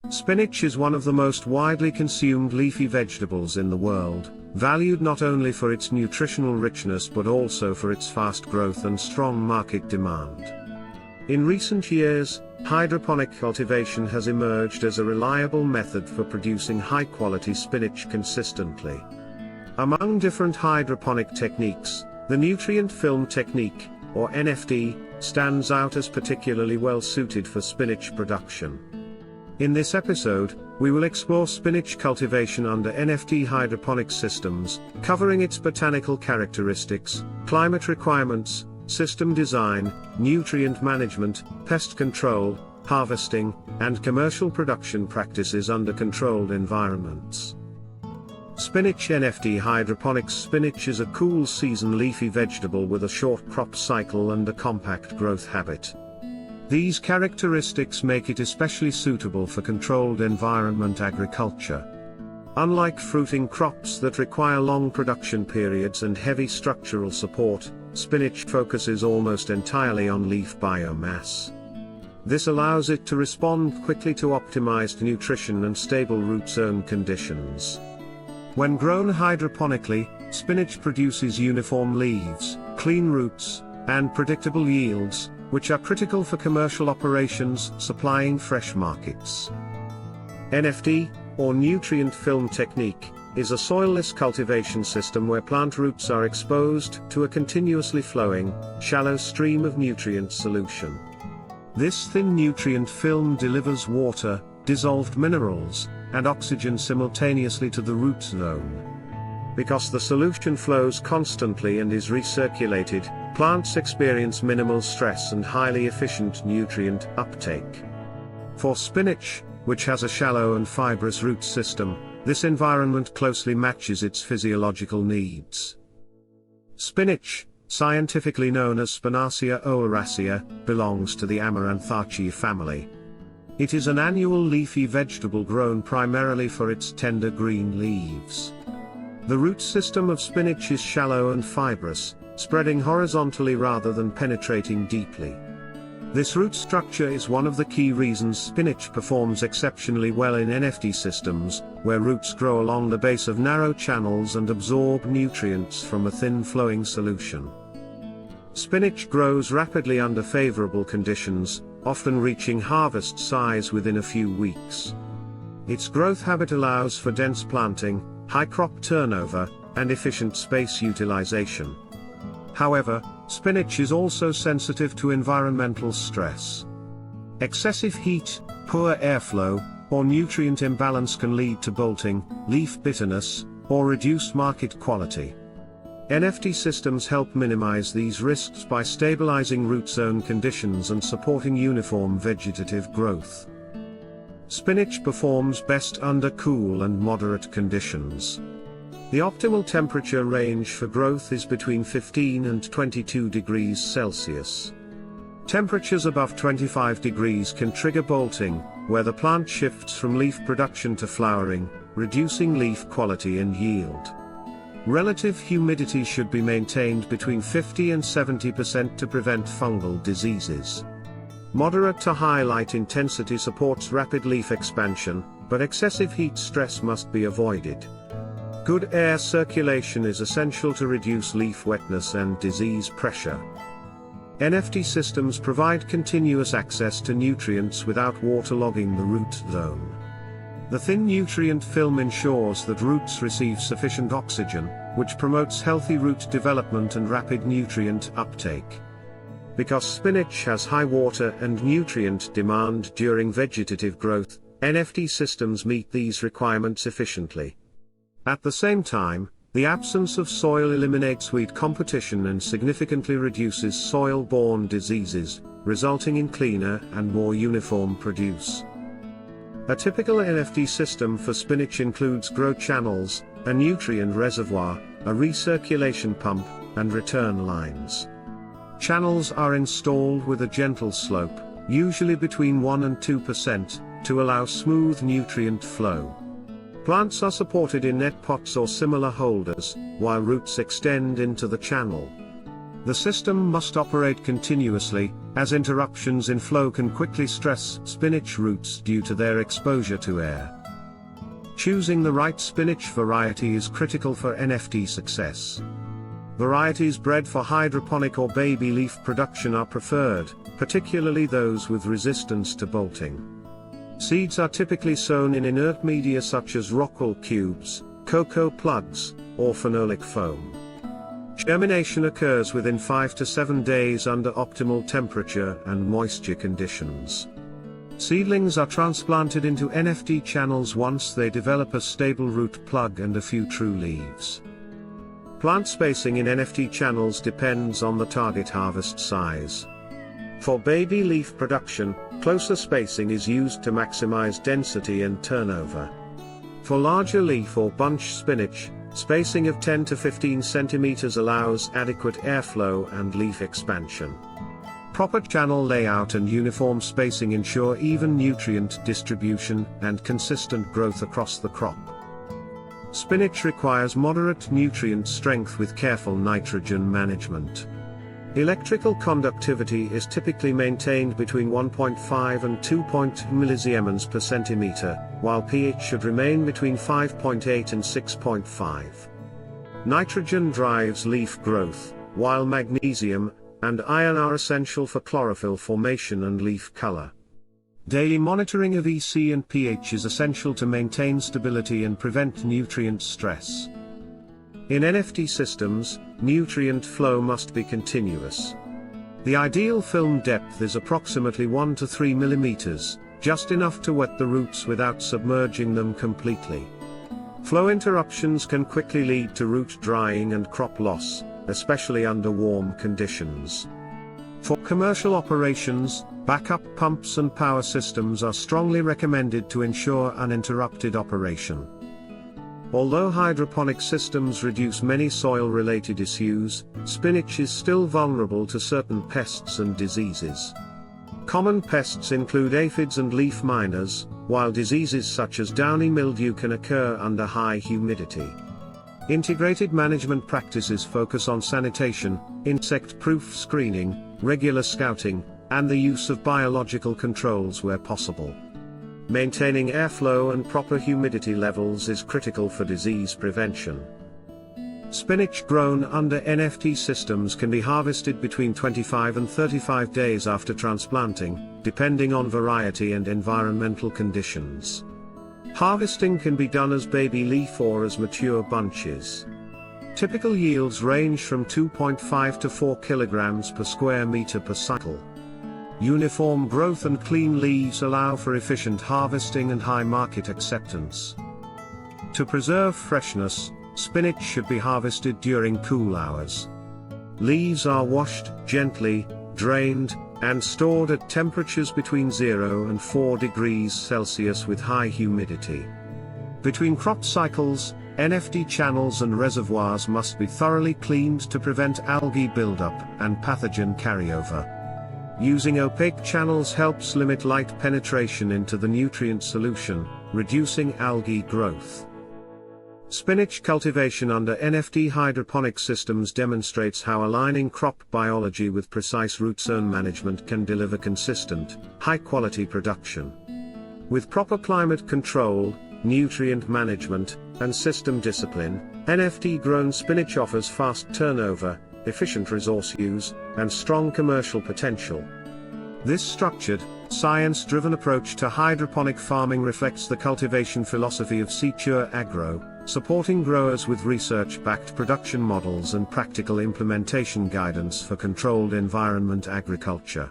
Spinach is one of the most widely consumed leafy vegetables in the world, valued not only for its nutritional richness but also for its fast growth and strong market demand. In recent years, hydroponic cultivation has emerged as a reliable method for producing high-quality spinach consistently. Among different hydroponic techniques, the nutrient film technique, or NFT, stands out as particularly well suited for spinach production. In this episode, we will explore spinach cultivation under NFT hydroponic systems, covering its botanical characteristics, climate requirements, system design, nutrient management, pest control, harvesting, and commercial production practices under controlled environments. Spinach NFT Hydroponics. Spinach is a cool season leafy vegetable with a short crop cycle and a compact growth habit. These characteristics make it especially suitable for controlled environment agriculture. Unlike fruiting crops that require long production periods and heavy structural support, spinach focuses almost entirely on leaf biomass. This allows it to respond quickly to optimized nutrition and stable root zone conditions. When grown hydroponically, spinach produces uniform leaves, clean roots, and predictable yields, which are critical for commercial operations supplying fresh markets. NFT, or nutrient film technique, is a soilless cultivation system where plant roots are exposed to a continuously flowing, shallow stream of nutrient solution. This thin nutrient film delivers water, dissolved minerals, and oxygen simultaneously to the root zone. Because the solution flows constantly and is recirculated, plants experience minimal stress and highly efficient nutrient uptake. For spinach, which has a shallow and fibrous root system, this environment closely matches its physiological needs. Spinach, scientifically known as Spinacia oleracea, belongs to the Amaranthaceae family. It is an annual leafy vegetable grown primarily for its tender green leaves. The root system of spinach is shallow and fibrous, spreading horizontally rather than penetrating deeply. This root structure is one of the key reasons spinach performs exceptionally well in NFT systems, where roots grow along the base of narrow channels and absorb nutrients from a thin flowing solution. Spinach grows rapidly under favorable conditions, often reaching harvest size within a few weeks. Its growth habit allows for dense planting, high crop turnover, and efficient space utilization. However, spinach is also sensitive to environmental stress. Excessive heat, poor airflow, or nutrient imbalance can lead to bolting, leaf bitterness, or reduced market quality. NFT systems help minimize these risks by stabilizing root zone conditions and supporting uniform vegetative growth. Spinach performs best under cool and moderate conditions. The optimal temperature range for growth is between 15 and 22 degrees Celsius. Temperatures above 25 degrees can trigger bolting, where the plant shifts from leaf production to flowering, reducing leaf quality and yield. Relative humidity should be maintained between 50 and 70% to prevent fungal diseases. Moderate to high light intensity supports rapid leaf expansion, but excessive heat stress must be avoided. Good air circulation is essential to reduce leaf wetness and disease pressure. NFT systems provide continuous access to nutrients without waterlogging the root zone. The thin nutrient film ensures that roots receive sufficient oxygen, which promotes healthy root development and rapid nutrient uptake. Because spinach has high water and nutrient demand during vegetative growth, NFT systems meet these requirements efficiently. At the same time, the absence of soil eliminates weed competition and significantly reduces soil-borne diseases, resulting in cleaner and more uniform produce. A typical NFT system for spinach includes grow channels, a nutrient reservoir, a recirculation pump, and return lines. Channels are installed with a gentle slope, usually between 1 and 2%, to allow smooth nutrient flow. Plants are supported in net pots or similar holders, while roots extend into the channel. The system must operate continuously, as interruptions in flow can quickly stress spinach roots due to their exposure to air. Choosing the right spinach variety is critical for NFT success. Varieties bred for hydroponic or baby leaf production are preferred, particularly those with resistance to bolting. Seeds are typically sown in inert media such as rockwool cubes, cocoa plugs, or phenolic foam. Germination occurs within 5 to 7 days under optimal temperature and moisture conditions. Seedlings are transplanted into NFT channels once they develop a stable root plug and a few true leaves. Plant spacing in NFT channels depends on the target harvest size. For baby leaf production, closer spacing is used to maximize density and turnover. For larger leaf or bunch spinach, spacing of 10 to 15 centimeters allows adequate airflow and leaf expansion. Proper channel layout and uniform spacing ensure even nutrient distribution and consistent growth across the crop. Spinach requires moderate nutrient strength with careful nitrogen management. Electrical conductivity is typically maintained between 1.5 and 2.2 millisiemens per centimeter, while pH should remain between 5.8 and 6.5. Nitrogen drives leaf growth, while magnesium and iron are essential for chlorophyll formation and leaf color. Daily monitoring of EC and pH is essential to maintain stability and prevent nutrient stress. In NFT systems, nutrient flow must be continuous. The ideal film depth is approximately 1 to 3 millimeters, just enough to wet the roots without submerging them completely. Flow interruptions can quickly lead to root drying and crop loss, especially under warm conditions. For commercial operations, backup pumps and power systems are strongly recommended to ensure uninterrupted operation. Although hydroponic systems reduce many soil-related issues, spinach is still vulnerable to certain pests and diseases. Common pests include aphids and leaf miners, while diseases such as downy mildew can occur under high humidity. Integrated management practices focus on sanitation, insect-proof screening, regular scouting, and the use of biological controls where possible. Maintaining airflow and proper humidity levels is critical for disease prevention. Spinach grown under NFT systems can be harvested between 25 and 35 days after transplanting, depending on variety and environmental conditions. Harvesting can be done as baby leaf or as mature bunches. Typical yields range from 2.5 to 4 kilograms per square meter per cycle. Uniform growth and clean leaves allow for efficient harvesting and high market acceptance. To preserve freshness, spinach should be harvested during cool hours. Leaves are washed gently, drained, and stored at temperatures between 0 and 4 degrees Celsius with high humidity. Between crop cycles, NFT channels and reservoirs must be thoroughly cleaned to prevent algae buildup and pathogen carryover. Using opaque channels helps limit light penetration into the nutrient solution, reducing algae growth. Spinach cultivation under NFT hydroponic systems demonstrates how aligning crop biology with precise root zone management can deliver consistent, high-quality production. With proper climate control, nutrient management, and system discipline, NFT-grown spinach offers fast turnover, efficient resource use, and strong commercial potential. This structured, science-driven approach to hydroponic farming reflects the cultivation philosophy of Seechur Agro, supporting growers with research-backed production models and practical implementation guidance for controlled environment agriculture.